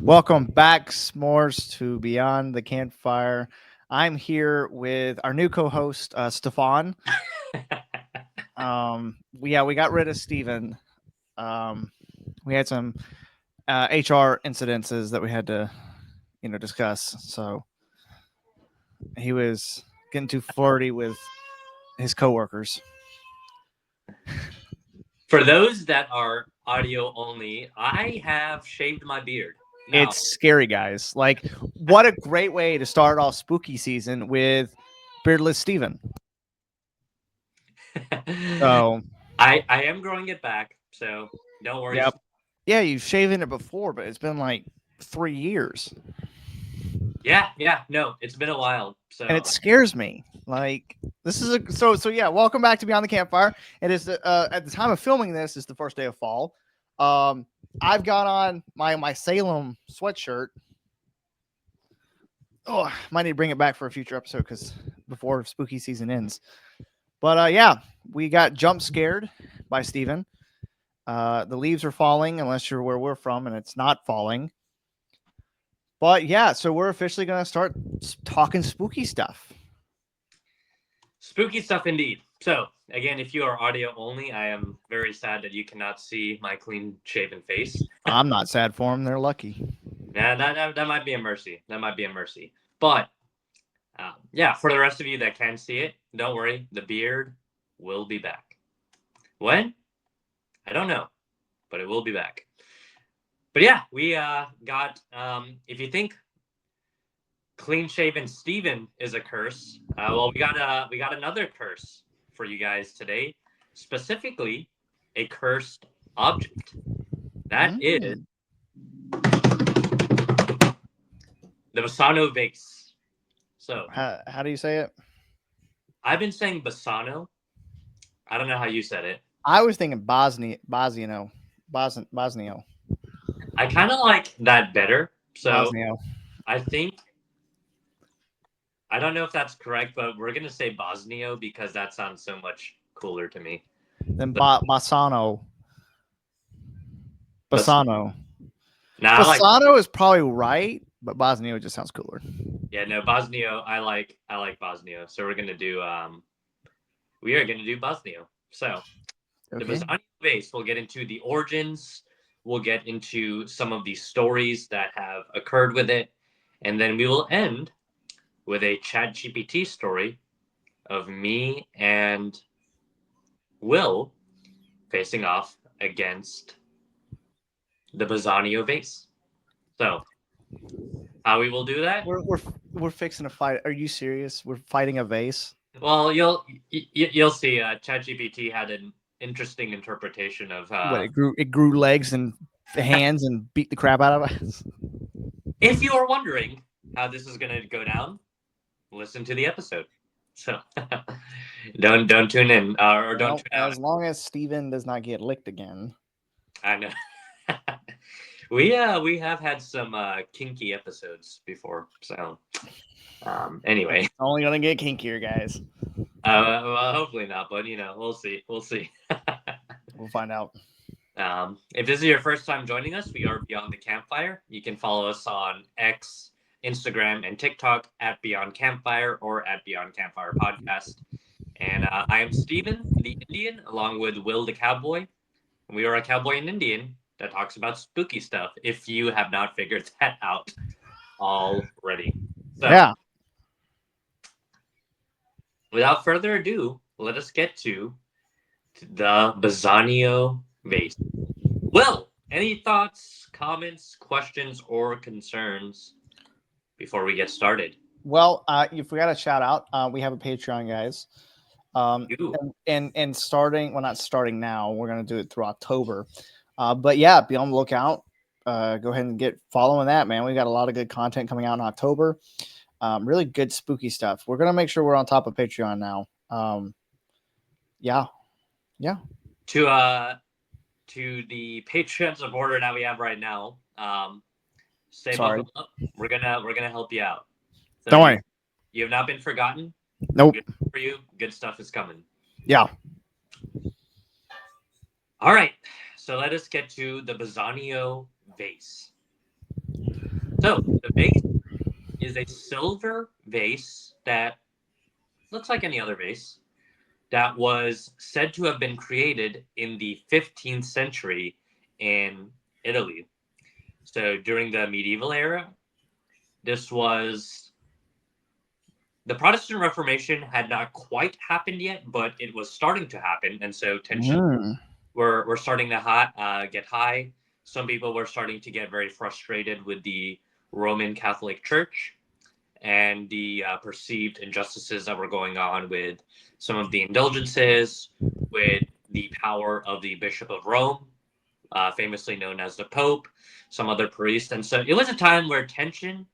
Welcome back, S'mores, to Beyond the Campfire. I'm here with our new co-host, Stefan. We got rid of Steven. We had some HR incidences that we had to, discuss. So he was getting too flirty with his coworkers. For those that are audio only, I have shaved my beard. Now, It's scary, guys. Like, what a great way to start off spooky season with beardless Steven. So I am growing it back, so don't worry. Yep. Yeah, you've shaven it before, but it's been like 3 years. Yeah, no, it's been a while. So And it scares me. Like, this is so yeah, welcome back to Beyond the Campfire. It is at the time of filming this is the first day of fall. I've got on my Salem sweatshirt. Oh, might need to bring it back for a future episode because before spooky season ends. But yeah, we got jump scared by Steven. The leaves are falling unless you're where we're from and it's not falling. But yeah, so we're officially going to start talking spooky stuff. Spooky stuff indeed. So, again, if you are audio only, I am very sad that you cannot see my clean shaven face. I'm not sad for them. They're lucky. Yeah, that might be a mercy. That might be a mercy. But, yeah, for the rest of you that can see it, don't worry. The beard will be back. When? I don't know, but it will be back. But yeah, we got, if you think clean-shaven Steven is a curse, well, we got another curse for you guys today, specifically a cursed object. That is the Basano Vase. So how do you say it? I've been saying Basano. I don't know how you said it. I was thinking Bosnio. I kind of like that better. So Bosnio. I think, I don't know if that's correct, but we're going to say Bosnio because that sounds so much cooler to me. Then Basano. Basano. Now, Basano is probably right, but Bosnio just sounds cooler. Yeah, no, Bosnio. I like Bosnio. So we're going to do Bosnio. So the Basano Vase, we'll get into the origins. We'll get into some of the stories that have occurred with it. And then we will end with a ChatGPT story of me and Will facing off against the Basano Vase. So, how we will do that? We're fixing a fight. Are you serious? We're fighting a vase? Well, you'll see. ChatGPT had an interesting interpretation of it grew legs and hands and beat the crap out of us. If you are wondering how this is going to go down, listen to the episode. So don't tune in or don't tune out. As long as Steven does not get licked again. I know. We have had some kinky episodes before, so anyway, it's only gonna get kinkier, guys. Well, hopefully not, but we'll see. We'll find out. If this is your first time joining us, we are Beyond the Campfire. You can follow us on X, Instagram, and TikTok at Beyond Campfire or at Beyond Campfire Podcast. And I am Steven, the Indian, along with Will, the Cowboy. And we are a cowboy and Indian that talks about spooky stuff, if you have not figured that out already. So, yeah. Without further ado, let us get to the Basano Vase. Will, any thoughts, comments, questions, or concerns before we get started? Well, if we got a shout out, we have a Patreon, guys. And starting, well, not starting now. We're gonna do it through October. But yeah, be on the lookout. Go ahead and get following that, man. We got a lot of good content coming out in October. Really good spooky stuff. We're gonna make sure we're on top of Patreon now. Yeah. To the Patreon supporter that we have right now, buckle up. We're gonna help you out. So don't worry. You have not been forgotten. Nope. Good for you. Good stuff is coming. Yeah. All right. So let us get to the Basano Vase. So the vase is a silver vase that looks like any other vase that was said to have been created in the 15th century in Italy. So during the medieval era, this was the Protestant Reformation had not quite happened yet, but it was starting to happen, and so tensions were starting to get high. Some people were starting to get very frustrated with the Roman Catholic Church and the perceived injustices that were going on with some of the indulgences, with the power of the Bishop of Rome, famously known as the Pope, some other priests. And so it was a time where tension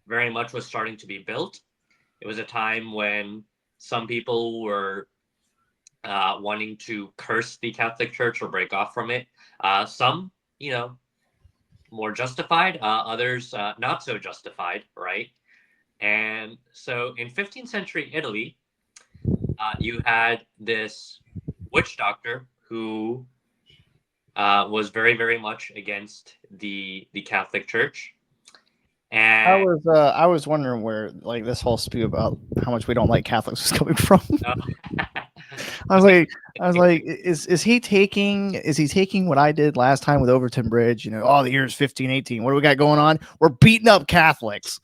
very much was starting to be built. It was a time when some people were wanting to curse the Catholic Church or break off from it. Some, more justified, others not so justified, right? And so in 15th century Italy, you had this witch doctor who was very, very much against the Catholic Church. And I was wondering where like this whole spew about how much we don't like Catholics was coming from. I was like, is he taking what I did last time with Overton Bridge? The year's 1518. What do we got going on? We're beating up Catholics.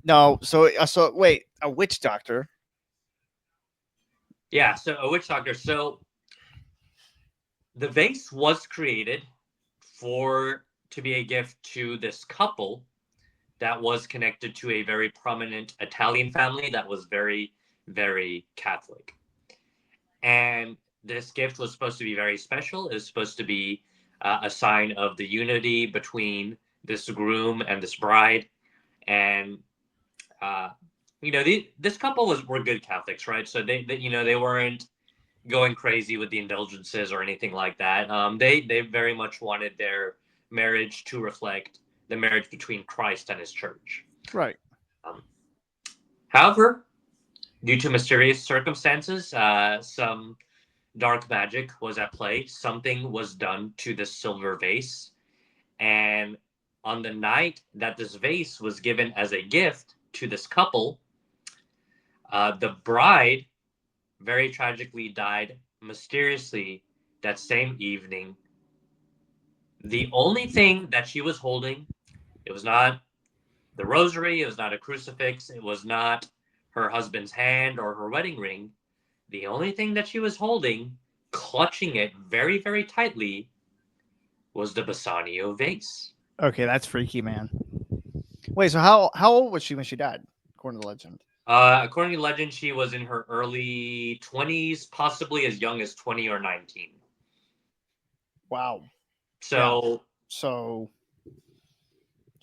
No, so wait, a witch doctor. Yeah, so a witch doctor. So the vase was created to be a gift to this couple that was connected to a very prominent Italian family that was very, very Catholic. And this gift was supposed to be very special. It was supposed to be a sign of the unity between this groom and this bride. And this couple were good Catholics, right? So they weren't going crazy with the indulgences or anything like that. They very much wanted their marriage to reflect the marriage between Christ and his church. Right. However, due to mysterious circumstances, some dark magic was at play. Something was done to this silver vase. And on the night that this vase was given as a gift to this couple, the bride very tragically died mysteriously that same evening. The only thing that she was holding, it was not the rosary, it was not a crucifix, it was not her husband's hand or her wedding ring. The only thing that she was holding, clutching it very, very tightly, was the Basano vase. Okay, that's freaky, man. Wait, so how old was she when she died, according to the legend? According to legend, she was in her early 20s, possibly as young as 20 or 19. Wow. So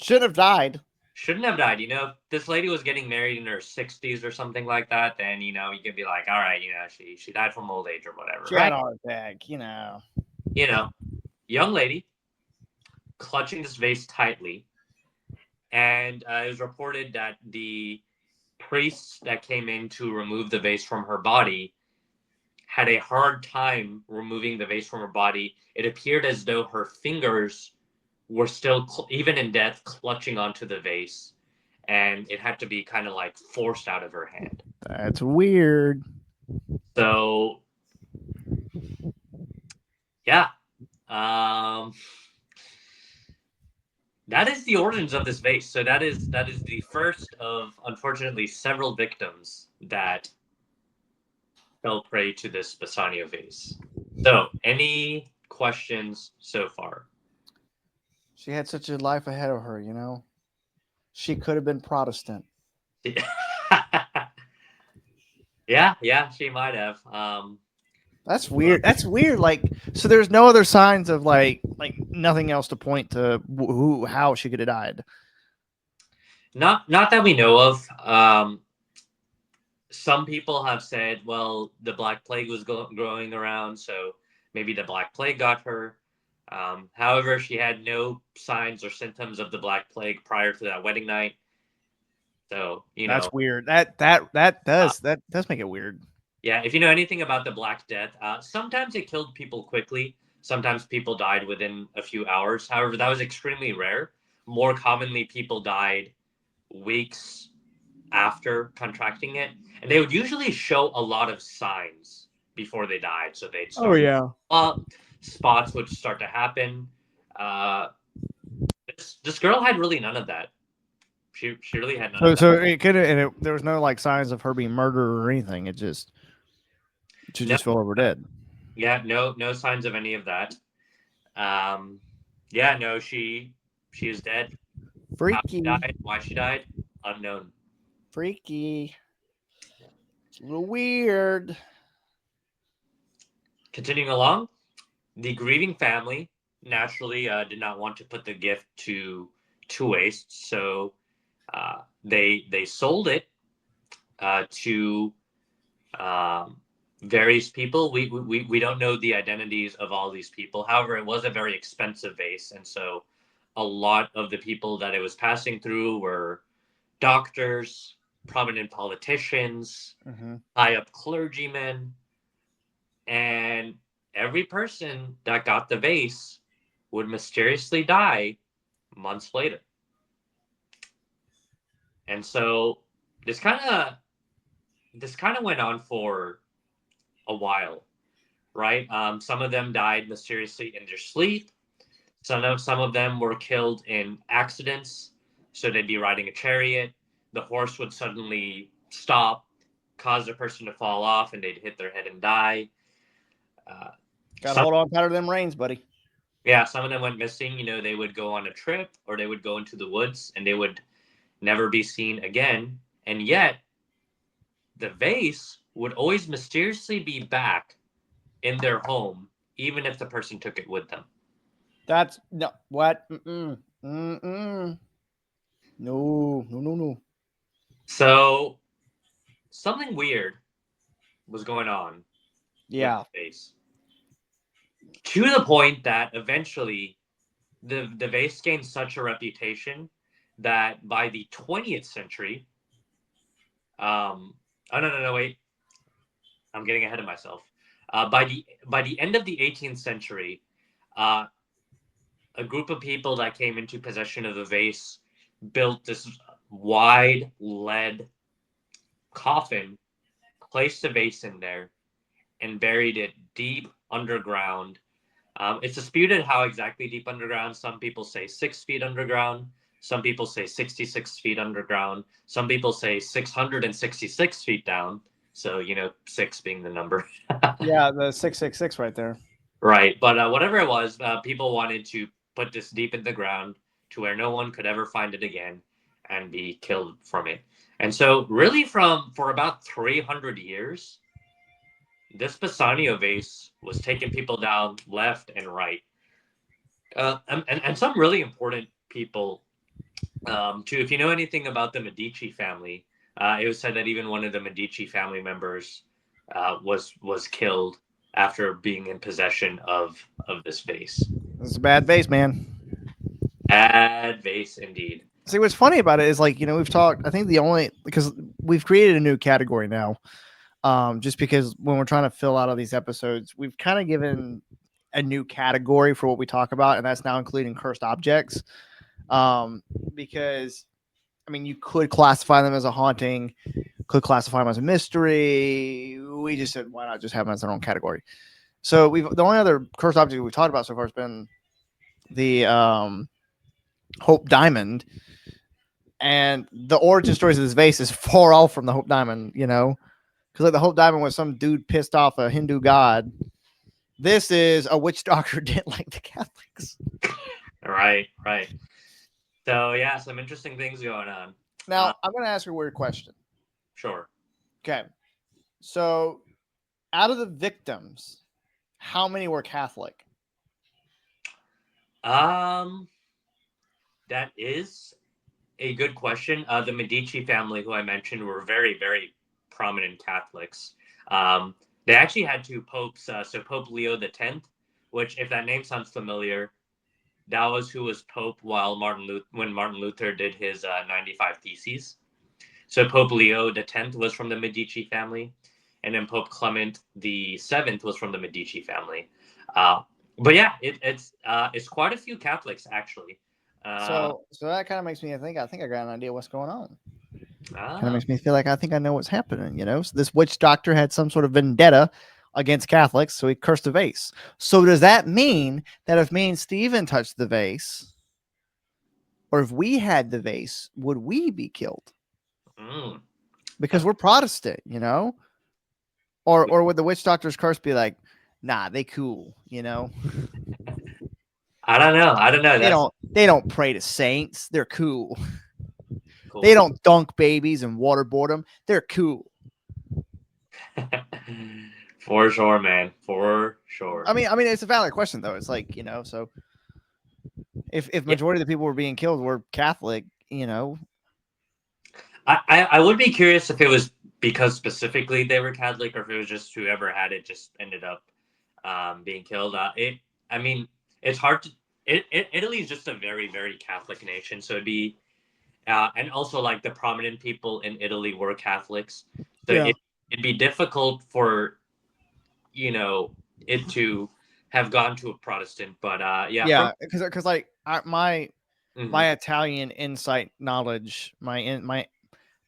shouldn't have died. Shouldn't have died. If this lady was getting married in her 60s or something like that, then you could be like, all right, she died from old age or whatever. She had a heart attack, young lady clutching this vase tightly, and it was reported that the priests that came in to remove the vase from her body had a hard time removing the vase from her body. It appeared as though her fingers were still, even in death, clutching onto the vase, and it had to be kind of like forced out of her hand. That's weird. So, yeah. That is the origins of this vase. So that is the first of, unfortunately, several victims that fell prey to this Basano vase. So, any questions so far? She had such a life ahead of her, She could have been Protestant. Yeah, she might have. That's weird. That's weird. Like, so there's no other signs of like nothing else to point to how she could have died. Not that we know of. Some people have said, well, the Black Plague was growing around, so maybe the Black Plague got her. However, she had no signs or symptoms of the Black Plague prior to that wedding night. So, that's weird. That does make it weird. Yeah, if you know anything about the Black Death, sometimes it killed people quickly. Sometimes people died within a few hours. However, that was extremely rare. more commonly, people died weeks after contracting it, and they would usually show a lot of signs before they died. So they'd Oh start yeah. up, spots would start to happen. Uh, this girl had really none of that. She really had none So of that. it could and there was no like signs of her being murdered or anything. She No, just fell over dead. yeah, no signs of any of that. Um, yeah, no, she is dead. How she Freaky. died, why she died, unknown. Freaky. It's a little weird. Continuing along, the grieving family naturally did not want to put the gift to waste, so they sold it to um, various people. We don't know the identities of all these people. However, it was a very expensive vase, and so a lot of the people that it was passing through were doctors, prominent politicians, high up clergymen, and every person that got the vase would mysteriously die months later. And so this kind of this kind of went on for a while, right? Some of them died mysteriously in their sleep. Some of them were killed in accidents. So they'd be riding a chariot, the horse would suddenly stop, cause the person to fall off, and they'd hit their head and die. Uh, Got to some hold on tighter than reins, buddy. Yeah, some of them went missing. They would go on a trip or they would go into the woods and they would never be seen again. And yet, the vase would always mysteriously be back in their home, even if the person took it with them. That's no what? Mm-mm. Mm-mm. No. So, something weird was going on with Yeah. the vase, to the point that eventually the vase gained such a reputation that by the 20th century, oh no, wait, I'm getting ahead of myself. By the end of the 18th century, uh, a group of people that came into possession of the vase built this wide lead coffin, placed the vase in there, and buried it deep underground. It's disputed how exactly deep underground. Some people say 6 feet underground. Some people say 66 feet underground. Some people say 666 feet down. So, six being the number. Yeah, the 666 right there. Right. But whatever it was, people wanted to put this deep in the ground to where no one could ever find it again and be killed from it. And so, really, for about 300 years, this Bassanio vase was taking people down left and right. And some really important people, too. If you know anything about the Medici family, it was said that even one of the Medici family members was killed after being in possession of this vase. It's a bad vase, man. Bad vase indeed. See, what's funny about it is like, we've talked, I think because we've created a new category now. Just because when we're trying to fill out all these episodes, we've kind of given a new category for what we talk about, and that's now including cursed objects. Because you could classify them as a haunting, could classify them as a mystery. We just said, why not just have them as their own category? So the only other cursed object we've talked about so far has been the Hope Diamond, and the origin stories of this vase is far off from the Hope Diamond, because like the Hope Diamond was some dude pissed off a Hindu god. This is a witch doctor didn't like the Catholics. Right. So yeah, some interesting things going on. Now I'm going to ask you a weird question. Sure. Okay, so out of the victims, how many were Catholic? That is a good question. The Medici family, who I mentioned, were very, very prominent Catholics. They actually had two popes. So Pope Leo X, which, if that name sounds familiar, that was who was Pope while when Martin Luther did his 95 Theses. So Pope Leo X was from the Medici family, and then Pope Clement VII was from the Medici family. But yeah, it's quite a few Catholics actually. So that kind of makes me think. I think I got an idea what's going on. Kind of Ah, makes me feel like I think I know what's happening. So this witch doctor had some sort of vendetta against Catholics, so he cursed the vase. So does that mean that if me and Steven touched the vase, or if we had the vase, would we be killed? mm. Because we're Protestant, Or would the witch doctor's curse be like, nah, they cool, I don't know. I don't know. That's They don't pray to saints. They're cool. They cool. don't dunk babies and waterboard them. They're cool. For sure, man. For sure. I mean, it's a valid question though. It's like, so if Yeah. majority of the people were being killed were Catholic, I would be curious if it was because specifically they were Catholic, or if it was just whoever had it just ended up being killed. I mean, it's hard to. Italy is just a very, very Catholic nation, so it'd be, and also like the prominent people in Italy were Catholics, so yeah, it'd be difficult for it to have gone to a Protestant. But yeah, from because like my mhm. Italian insight knowledge, my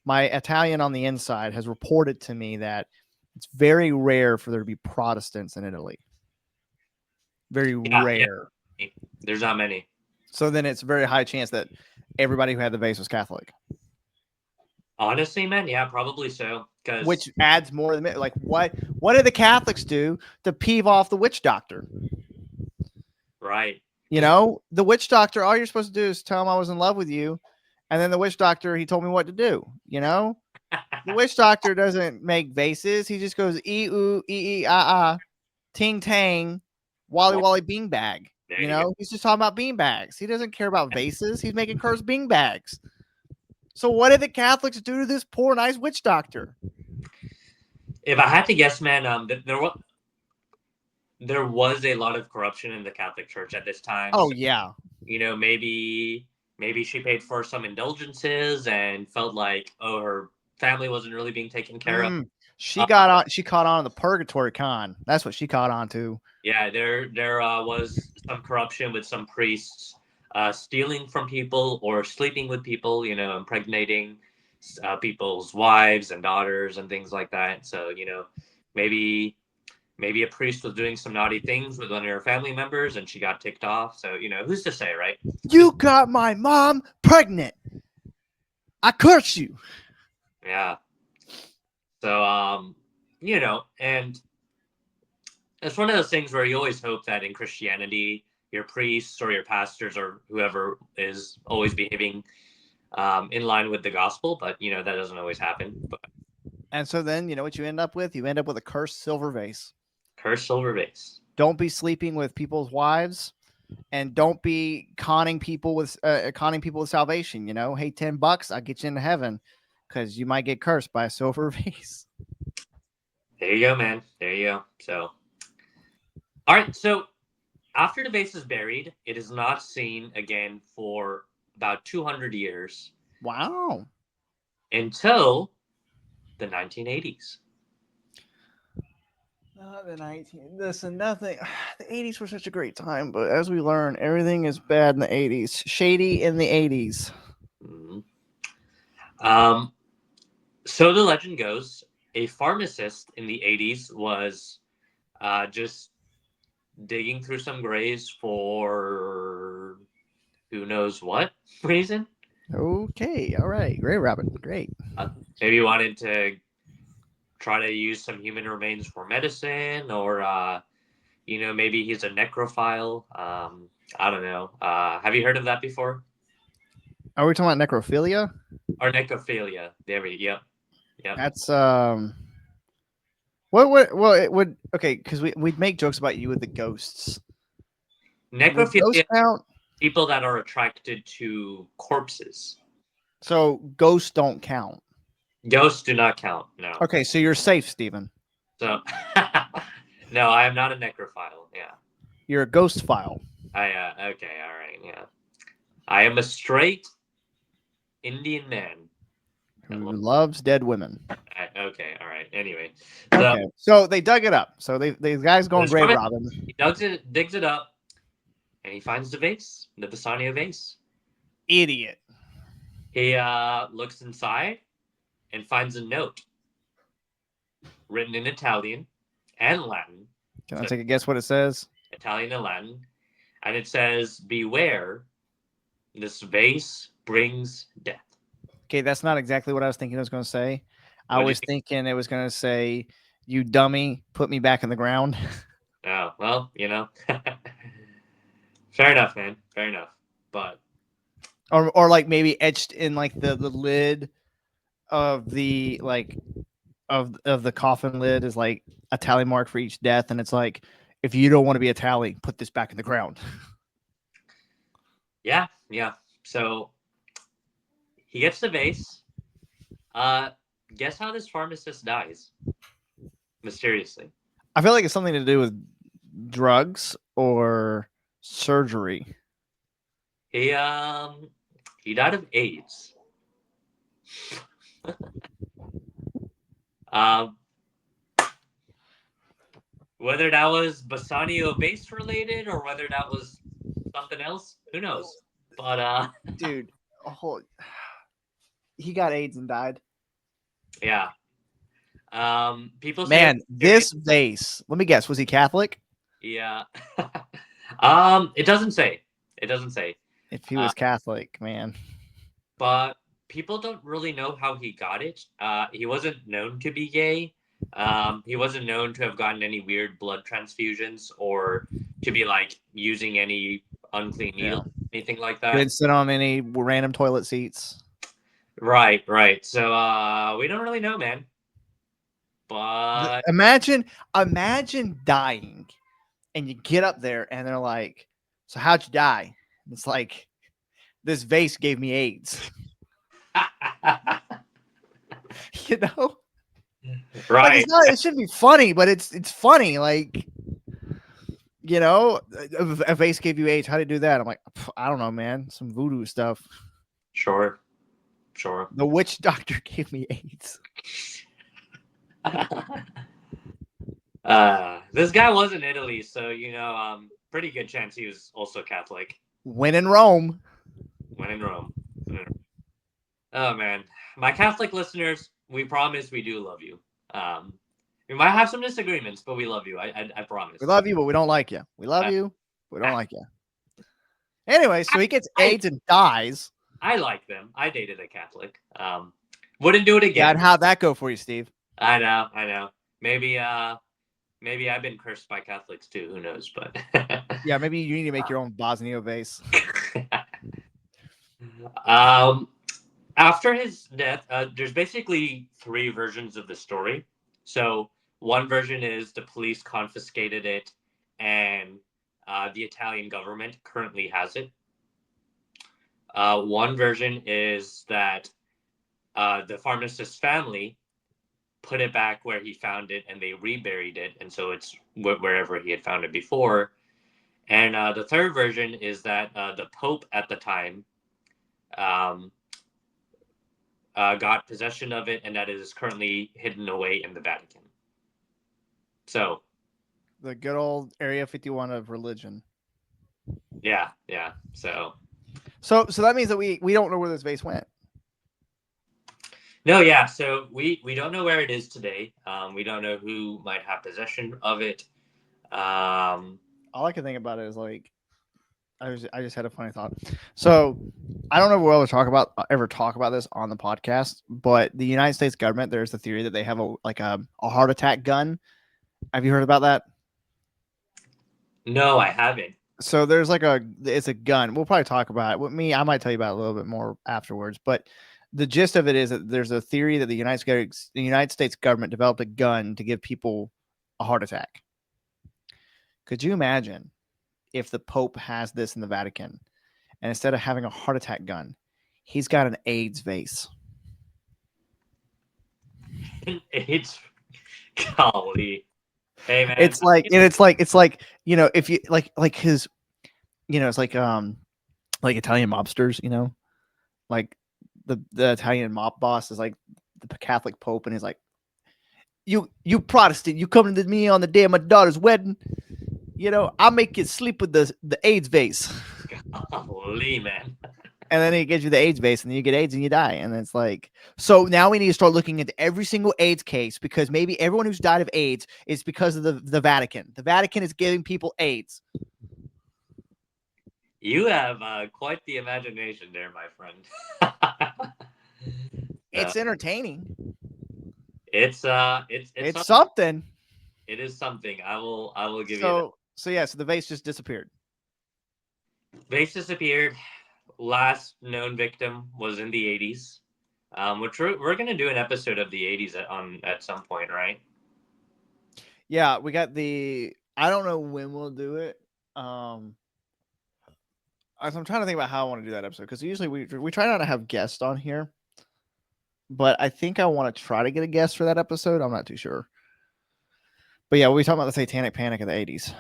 Italian on the inside has reported to me that it's very rare for there to be Protestants in Italy. Very Yeah, rare. there's not many. So then it's a very high chance that everybody who had the vase was Catholic. Honestly, man, yeah, probably so. Because Which adds more than like what did the Catholics do to peeve off the witch doctor? right, The witch doctor, all you're supposed to do is tell him I was in love with you. And then the witch doctor, he told me what to do. The witch doctor doesn't make vases. He just goes ting tang, wally well, wally bean bag. there you go. He's just talking about bean bags. He doesn't care about vases. He's making cursed bean bags. So what did the Catholics do to this poor nice witch doctor? If I had to guess, man, there was a lot of corruption in the Catholic Church at this time. Oh So, yeah. maybe she paid for some indulgences and felt like, oh, her family wasn't really being taken care of. She got on. She caught on the purgatory con. That's what she caught on to. Yeah, there was some corruption with some priests stealing from people or sleeping with people, impregnating people's wives and daughters and things like that. So, maybe maybe a priest was doing some naughty things with one of her family members and she got ticked off. So, who's to say, right? You got my mom pregnant. I curse you. Yeah. So, and it's one of those things where you always hope that in Christianity, your priests or your pastors or whoever is always behaving in line with the gospel, but that doesn't always happen. But And so then, you know what you end up with? You end up with a cursed silver vase. cursed silver vase. Don't be sleeping with people's wives, and don't be conning people with salvation. Hey, $10, I'll get you into heaven, because you might get cursed by a silver vase. There you go, man. There you go. So, all right. So after the vase is buried, it is not seen again for about 200 years. Wow. Until the 1980s. Listen, nothing. The 80s were such a great time, but as we learn, everything is bad in the 80s. Shady in the 80s. Mm-hmm. So the legend goes, a pharmacist in the 80s was just digging through some graves for who knows what reason. Okay, all right. Great, Robin. Great. Maybe wanted to try to use some human remains for medicine, or maybe he's a necrophile. I don't know. Have you heard of that before? Are we talking about necrophilia? Or necrophilia? There we go. Yep. That's well, it would, okay, because we'd make jokes about you with the ghosts. Necrophilia. Ghost count? People that are attracted to corpses. So ghosts don't count. Ghosts do not count. No. Okay, so you're safe, Stephen. So, no, I am not a necrophile. Yeah. You're a ghost file. Okay, all right, yeah. I am a straight Indian man who loves dead women. Okay, all right. Anyway, okay, so they dug it up. So the guy's going grave robbing. He digs it up, and he finds the vase, the Basano vase. idiot. He looks inside and finds a note written in Italian and Latin. Can I take a guess what it says? Italian and Latin. And it says, "Beware, this vase brings death." Okay, that's not exactly what I was thinking it was going to say. I What'd you was thinking it was going to say, "You dummy, put me back in the ground." Oh, well, fair enough, man. Fair enough. But or like maybe etched in like the lid of the like of the coffin lid is like a tally mark for each death, and it's like, if you don't want to be a tally, put this back in the ground. yeah. So he gets the vase. Guess how this pharmacist dies? Mysteriously. I feel like it's something to do with drugs or surgery. He died of AIDS. Whether that was Basano Vase related or whether that was something else, who knows? But dude, he got AIDS and died. Yeah. People say, man, this vase. Let me guess. Was he Catholic? Yeah. It doesn't say. It doesn't say. If he was Catholic, man. But people don't really know how he got it. He wasn't known to be gay. He wasn't known to have gotten any weird blood transfusions or to be like using any unclean needle, anything like that. Didn't sit on any random toilet seats. Right. So we don't really know, man. But imagine dying, and you get up there, and they're like, "So how'd you die?" And it's like, "This vase gave me AIDS." You know, right? Like it shouldn't be funny, but it's funny. Like, you know, a vase gave you AIDS. How do you do that? I'm like, I don't know, man. Some voodoo stuff. Sure. The witch doctor gave me AIDS. This guy was in Italy, so pretty good chance he was also Catholic. When in Rome. Oh man, my Catholic listeners, we promise we do love you. We might have some disagreements, but we love you. I promise. We love you, but we don't like you. We love you, we don't like you. Anyway, so he gets AIDS and dies. I like them. I dated a Catholic. Wouldn't do it again. Yeah, and how'd that go for you, Steve? I know. Maybe I've been cursed by Catholics too. Who knows? But yeah, maybe you need to make your own Basano vase. After his death, there's basically 3 versions of the story. So one version is the police confiscated it, and the Italian government currently has it. One version is that the pharmacist's family put it back where he found it, and they reburied it, and so it's wherever he had found it before. And the third version is that the Pope at the time got possession of it, and that it is currently hidden away in the Vatican. So, the good old Area 51 of religion. Yeah. So that means that we don't know where this vase went. No, yeah. So we don't know where it is today. We don't know who might have possession of it. All I can think about it is like, I just had a funny thought. So I don't know if we'll ever talk about this on the podcast, but the United States government, there's the theory that they have a heart attack gun. Have you heard about that? No, I haven't. So there's it's a gun. We'll probably talk about it. With me, I might tell you about it a little bit more afterwards, but the gist of it is that there's a theory that the United States government developed a gun to give people a heart attack. Could you imagine if the Pope has this in the Vatican, and instead of having a heart attack gun, he's got an AIDS vase? It's golly. Hey man. It's like if you like his, it's like Italian mobsters, like the Italian mob boss is like the Catholic Pope, and he's like, you Protestant, you coming to me on the day of my daughter's wedding, I'll make you sleep with the AIDS vase. Golly, man. And then it gives you the AIDS base, and then you get AIDS and you die. And it's like, so now we need to start looking into every single AIDS case, because maybe everyone who's died of AIDS is because of the Vatican. The Vatican is giving people AIDS. You have quite the imagination there, my friend. It's entertaining. It's something. It is something. I will give you that. So yeah, so the vase just disappeared. Vase disappeared. Last known victim was in the 80s, which we're gonna do an episode of the 80s at some point, right? Yeah, we got the. I don't know when we'll do it. I'm trying to think about how I want to do that episode, because usually we try not to have guests on here, but I think I want to try to get a guest for that episode. I'm not too sure, but yeah, we talking about the Satanic Panic of the 80s.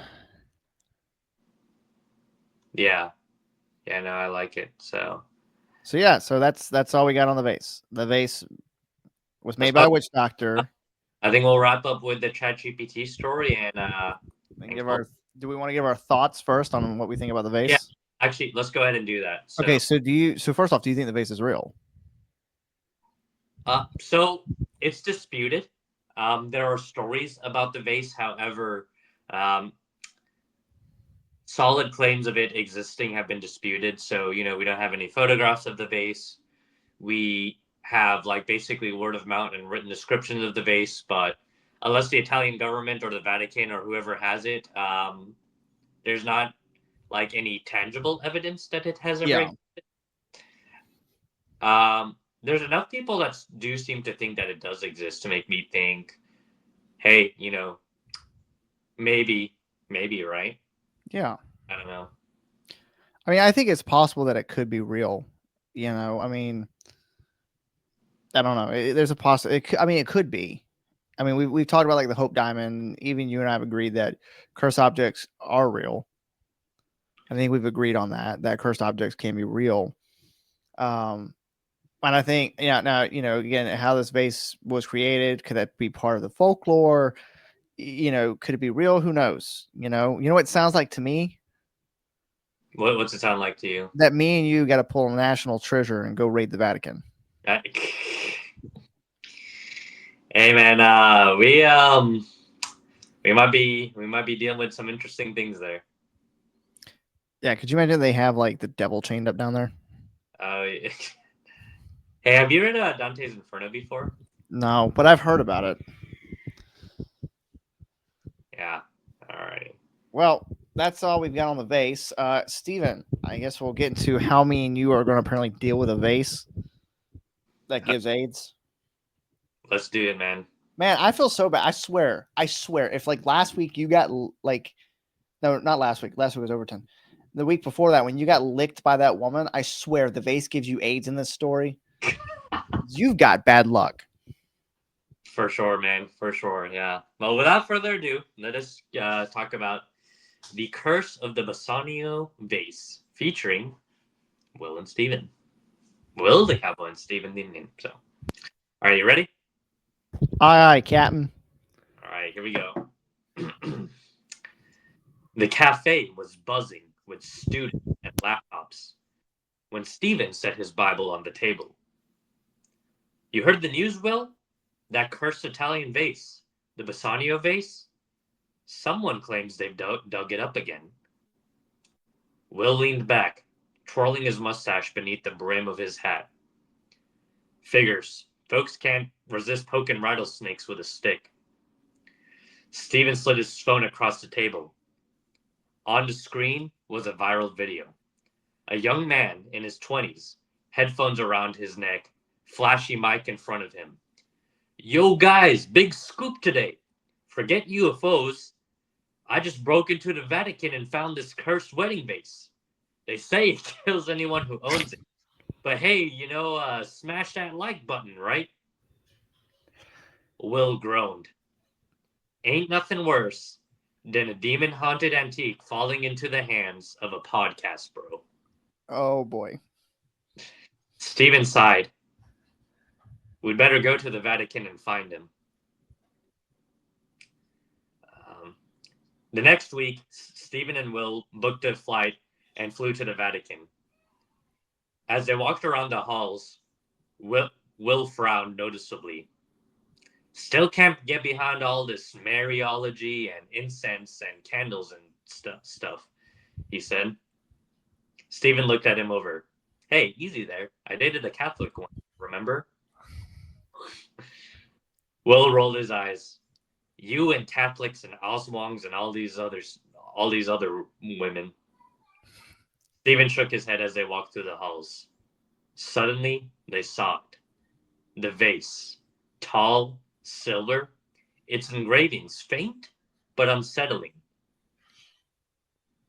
Yeah, no, I like it. So yeah, so that's all we got on the vase. The vase was made by a witch doctor. I think we'll wrap up with the ChatGPT story and give our. Do we want to give our thoughts first on what we think about the vase? Yeah, actually, let's go ahead and do that. Okay, so first off, do you think the vase is real? So it's disputed. There are stories about the vase, however, solid claims of it existing have been disputed. So, we don't have any photographs of the vase. We have basically word of mouth and written descriptions of the vase, but unless the Italian government or the Vatican or whoever has it, there's not any tangible evidence that it has ever existed. There's enough people that do seem to think that it does exist to make me think, hey, maybe, right? Yeah. I don't know. I mean, I think it's possible that it could be real. I mean, I don't know. There's a possibility. I mean, it could be. I mean, we've talked about the Hope Diamond. Even you and I have agreed that cursed objects are real. I think we've agreed on that cursed objects can be real. And I think, now, again, how this vase was created, could that be part of the folklore? Could it be real? Who knows? You know what it sounds like to me? What's it sound like to you? That me and you got to pull a national treasure and go raid the Vatican. Hey man, we might be dealing with some interesting things there. Yeah, could you imagine they have the devil chained up down there? Hey, have you read Dante's Inferno before? No, but I've heard about it. Yeah. All right. Well, that's all we've got on the vase. Steven, I guess we'll get into how me and you are going to apparently deal with a vase that gives AIDS. Let's do it, man. Man, I feel so bad. I swear. If last week you got no, not last week. Last week was Overton. The week before that, when you got licked by that woman, I swear the vase gives you AIDS in this story. You've got bad luck. For sure, man. For sure. Yeah. Well, without further ado, let us talk about The Curse of the Basano Vase, featuring Will and Steven. Will the Cowboy and Steven the Indian. So, are you ready? Aye, Captain. All right, here we go. The cafe was buzzing with students and laptops when Steven set his Bible on the table. You heard the news, Will? That cursed Italian vase, the Basano vase? Someone claims they've dug it up again. Will leaned back, twirling his mustache beneath the brim of his hat. Figures. Folks can't resist poking rattlesnakes with a stick. Steven slid his phone across the table. On the screen was a viral video. A young man in his 20s, headphones around his neck, flashy mic in front of him. Yo guys, big scoop today. Forget UFOs. I just broke into the Vatican and found this cursed wedding vase. They say it kills anyone who owns it. But hey, smash that like button, right? Will groaned. Ain't nothing worse than a demon-haunted antique falling into the hands of a podcast bro. Oh, boy. Steven sighed. We'd better go to the Vatican and find him. The next week, Steven and Will booked a flight and flew to the Vatican. As they walked around the halls, Will frowned noticeably. Still can't get behind all this Mariology and incense and candles and stuff, he said. Stephen looked at him over. Hey, easy there. I dated a Catholic one, remember? Will rolled his eyes. You and Catholics and Osmongs and all these other women. Stephen shook his head as they walked through the halls. Suddenly, they saw it. The vase. Tall, silver, its engravings faint but unsettling.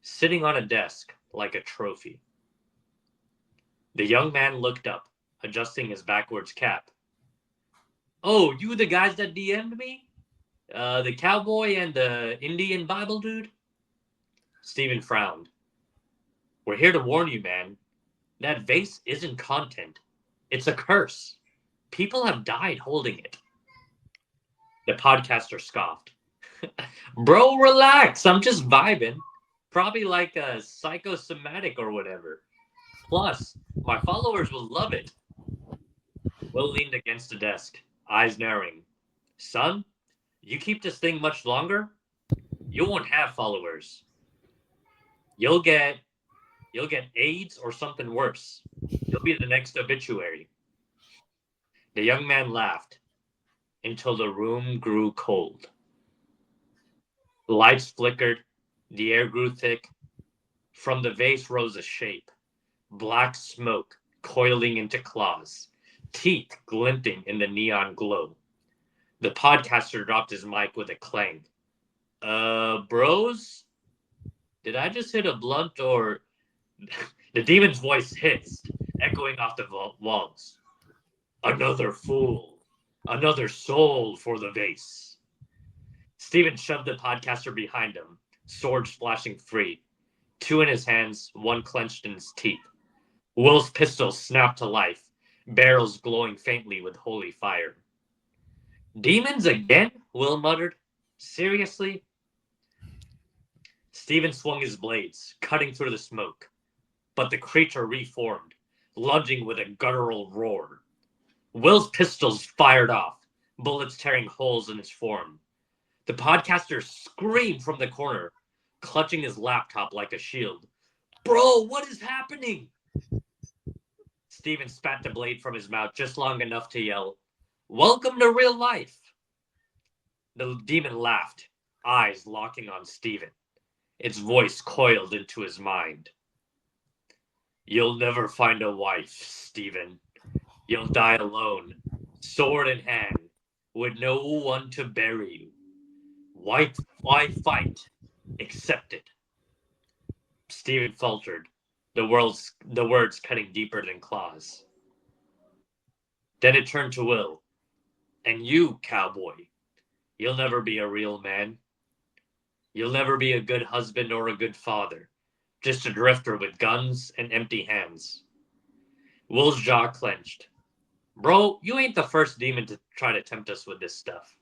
Sitting on a desk like a trophy. The young man looked up, adjusting his backwards cap. Oh, you the guys that DM'd me? The cowboy and the Indian Bible dude? Stephen frowned. We're here to warn you, man. That vase isn't content. It's a curse. People have died holding it. The podcaster scoffed. Bro, relax. I'm just vibing. Probably like a psychosomatic or whatever. Plus, my followers will love it. Will leaned against the desk, eyes narrowing. Son, you keep this thing much longer, you won't have followers. You'll get AIDS or something worse. You'll be the next obituary. The young man laughed until the room grew cold. Lights flickered, the air grew thick. From the vase rose a shape, black smoke coiling into claws, teeth glinting in the neon glow. The podcaster dropped his mic with a clang. Bros? Did I just hit a blunt or... The demon's voice hissed, echoing off the walls. Another fool. Another soul for the vase. Stephen shoved the podcaster behind him, sword splashing free. Two in his hands, one clenched in his teeth. Will's pistol snapped to life, barrels glowing faintly with holy fire. Demons again? Will muttered. Seriously? Stephen swung his blades, cutting through the smoke. But the creature reformed, lunging with a guttural roar. Will's pistols fired off, bullets tearing holes in his form. The podcaster screamed from the corner, clutching his laptop like a shield. Bro, what is happening? Stephen spat the blade from his mouth just long enough to yell, Welcome to real life. The demon laughed, eyes locking on Stephen. Its voice coiled into his mind. You'll never find a wife, Stephen. You'll die alone, sword in hand, with no one to bury you. Why fight? Accept it. Stephen faltered, the words cutting deeper than claws. Then it turned to Will. And you, cowboy, you'll never be a real man. You'll never be a good husband or a good father, just a drifter with guns and empty hands. Will's jaw clenched. Bro, you ain't the first demon to try to tempt us with this stuff.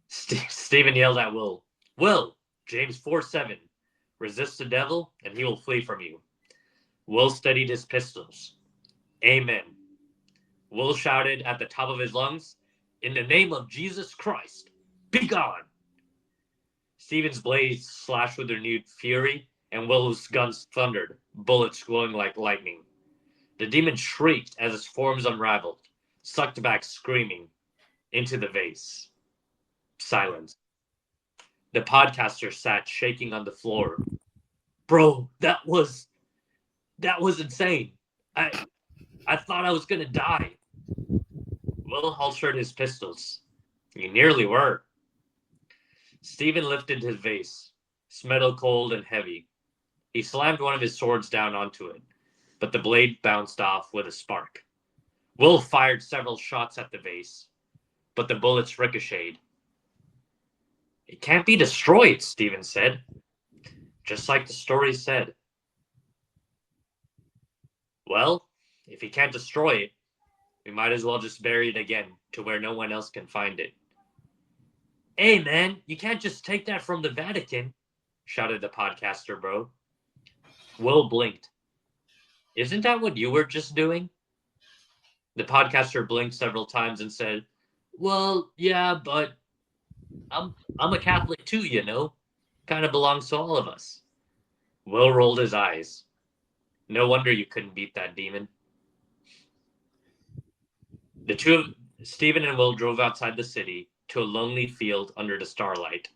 Stephen yelled at Will. Will, James 4:7. Resist the devil, and he will flee from you. Will steadied his pistols. Amen. Will shouted at the top of his lungs, In the name of Jesus Christ, be gone. Stephen's blades slashed with renewed fury, and Will's guns thundered, bullets glowing like lightning. The demon shrieked as his forms unraveled, sucked back screaming, into the vase. Silence. The podcaster sat shaking on the floor. Bro, that was insane. I thought I was gonna die. Will holstered his pistols. You nearly were. Stephen lifted his vase, metal cold and heavy. He slammed one of his swords down onto it, but the blade bounced off with a spark. Will fired several shots at the vase, but the bullets ricocheted. It can't be destroyed, Stephen said. Just like the story said. Well, if he can't destroy it, we might as well just bury it again to where no one else can find it. Hey, man, you can't just take that from the Vatican, shouted the podcaster bro. Will blinked. Isn't that what you were just doing? The podcaster blinked several times and said, "Well, yeah, but I'm a Catholic too, you know. Kind of belongs to all of us." Will rolled his eyes. No wonder you couldn't beat that demon. The two of Stephen and Will drove outside the city to a lonely field under the starlight.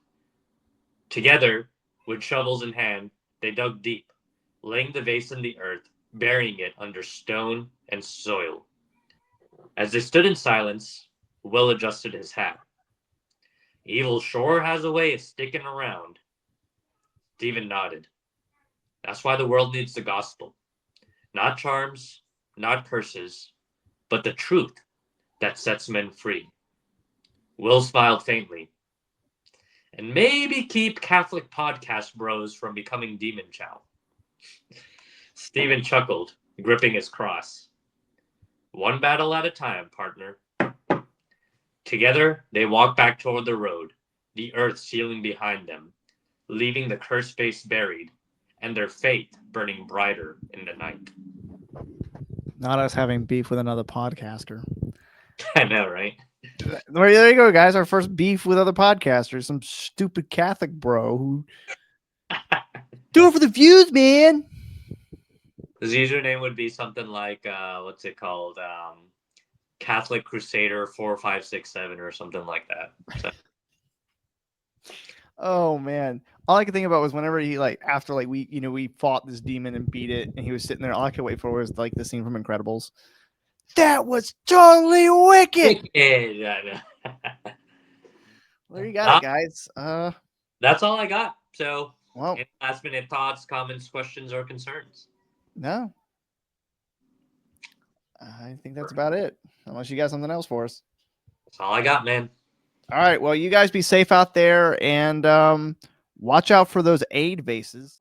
Together, with shovels in hand, they dug deep, laying the vase in the earth, burying it under stone and soil. As they stood in silence, Will adjusted his hat. "Evil sure has a way of sticking around." Stephen nodded. "That's why the world needs the gospel. Not charms, not curses, but the truth that sets men free." Will smiled faintly. "And maybe keep Catholic podcast bros from becoming demon chow." Stephen chuckled, gripping his cross. "One battle at a time, partner." Together, they walked back toward the road, the earth sealing behind them, leaving the cursed face buried, and their fate burning brighter in the night. Not us having beef with another podcaster. I know, right? There you go, guys. Our first beef with other podcasters. Some stupid Catholic bro who do it for the views, man. His username would be something like, what's it called? Catholic Crusader 4567 or something like that. So. Oh man, all I could think about was whenever he after we fought this demon and beat it, and he was sitting there. All I could wait for was like the scene from Incredibles. That was totally wicked. There you got it, guys. That's all I got. So, well, any last minute thoughts, comments, questions, or concerns? No, I think that's about it. Unless you got something else for us. That's all I got, man. All right. Well, you guys be safe out there and watch out for those aid vases.